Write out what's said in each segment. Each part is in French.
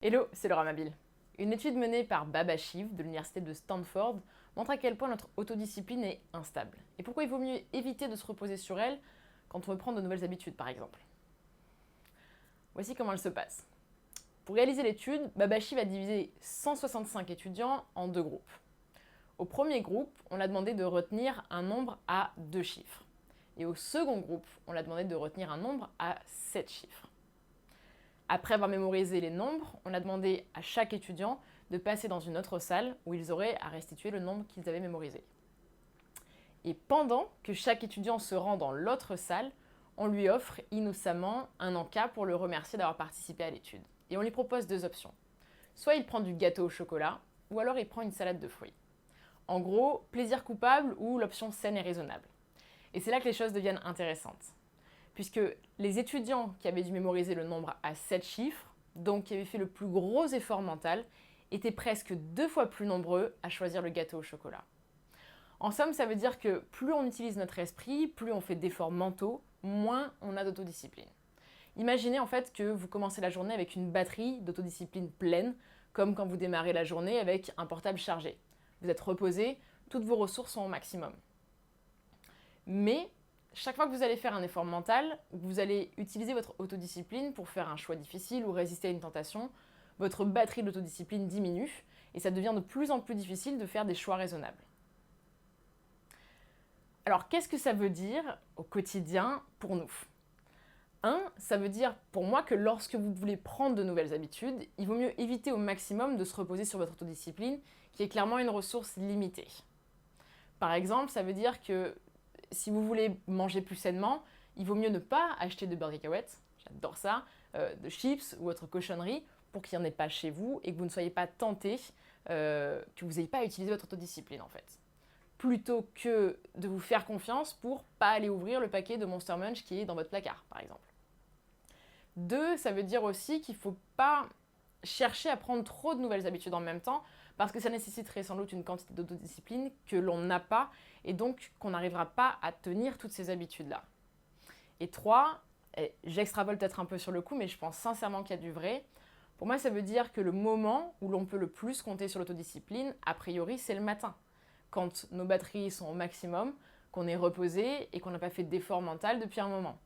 Hello, c'est Laura Mabille. Une étude menée par Baba Shiv de l'université de Stanford montre à quel point notre autodiscipline est instable et pourquoi il vaut mieux éviter de se reposer sur elle quand on veut prendre de nouvelles habitudes par exemple. Voici comment elle se passe. Pour réaliser l'étude, Baba Shiv a divisé 165 étudiants en deux groupes. Au premier groupe, on l'a demandé de retenir un nombre à 2 chiffres. Et au second groupe, on l'a demandé de retenir un nombre à 7 chiffres. Après avoir mémorisé les nombres, on a demandé à chaque étudiant de passer dans une autre salle où ils auraient à restituer le nombre qu'ils avaient mémorisé. Et pendant que chaque étudiant se rend dans l'autre salle, on lui offre innocemment un encas pour le remercier d'avoir participé à l'étude. Et on lui propose deux options. Soit il prend du gâteau au chocolat, ou alors il prend une salade de fruits. En gros, plaisir coupable ou l'option saine et raisonnable. Et c'est là que les choses deviennent intéressantes. Puisque les étudiants qui avaient dû mémoriser le nombre à 7 chiffres, donc qui avaient fait le plus gros effort mental, étaient presque 2 fois plus nombreux à choisir le gâteau au chocolat. En somme, ça veut dire que plus on utilise notre esprit, plus on fait d'efforts mentaux, moins on a d'autodiscipline. Imaginez en fait que vous commencez la journée avec une batterie d'autodiscipline pleine, comme quand vous démarrez la journée avec un portable chargé. Vous êtes reposé, toutes vos ressources sont au maximum. Mais chaque fois que vous allez faire un effort mental, vous allez utiliser votre autodiscipline pour faire un choix difficile ou résister à une tentation, votre batterie d'autodiscipline diminue et ça devient de plus en plus difficile de faire des choix raisonnables. Alors, qu'est-ce que ça veut dire au quotidien pour nous ? Ça veut dire pour moi que lorsque vous voulez prendre de nouvelles habitudes, il vaut mieux éviter au maximum de se reposer sur votre autodiscipline, qui est clairement une ressource limitée. Par exemple, ça veut dire que si vous voulez manger plus sainement, il vaut mieux ne pas acheter de beurre de cacahuètes, j'adore ça, de chips ou autre cochonnerie, pour qu'il n'y en ait pas chez vous et que vous ne soyez pas tenté, que vous n'ayez pas à utiliser votre autodiscipline en fait. Plutôt que de vous faire confiance pour pas aller ouvrir le paquet de Monster Munch qui est dans votre placard, par exemple. 2, ça veut dire aussi qu'il ne faut pas chercher à prendre trop de nouvelles habitudes en même temps, parce que ça nécessiterait sans doute une quantité d'autodiscipline que l'on n'a pas, et donc qu'on n'arrivera pas à tenir toutes ces habitudes-là. Et 3, j'extravole peut-être un peu sur le coup, mais je pense sincèrement qu'il y a du vrai. Pour moi, ça veut dire que le moment où l'on peut le plus compter sur l'autodiscipline, a priori, c'est le matin. Quand nos batteries sont au maximum, qu'on est reposé et qu'on n'a pas fait d'effort mental depuis un moment.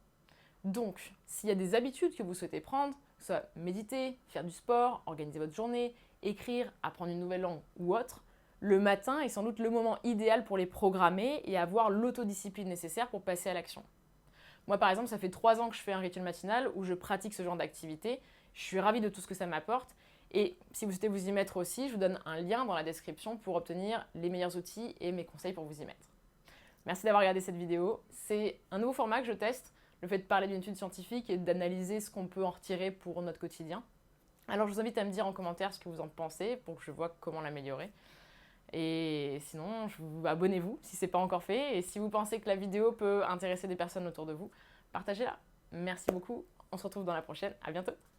Donc, s'il y a des habitudes que vous souhaitez prendre, que ce soit méditer, faire du sport, organiser votre journée, écrire, apprendre une nouvelle langue ou autre, le matin est sans doute le moment idéal pour les programmer et avoir l'autodiscipline nécessaire pour passer à l'action. Moi, par exemple, ça fait 3 ans que je fais un rituel matinal où je pratique ce genre d'activité. Je suis ravie de tout ce que ça m'apporte. Et si vous souhaitez vous y mettre aussi, je vous donne un lien dans la description pour obtenir les meilleurs outils et mes conseils pour vous y mettre. Merci d'avoir regardé cette vidéo. C'est un nouveau format que je teste, le fait de parler d'une étude scientifique et d'analyser ce qu'on peut en retirer pour notre quotidien. Alors je vous invite à me dire en commentaire ce que vous en pensez pour que je vois comment l'améliorer. Et sinon, abonnez-vous si ce n'est pas encore fait. Et si vous pensez que la vidéo peut intéresser des personnes autour de vous, partagez-la. Merci beaucoup. On se retrouve dans la prochaine. À bientôt.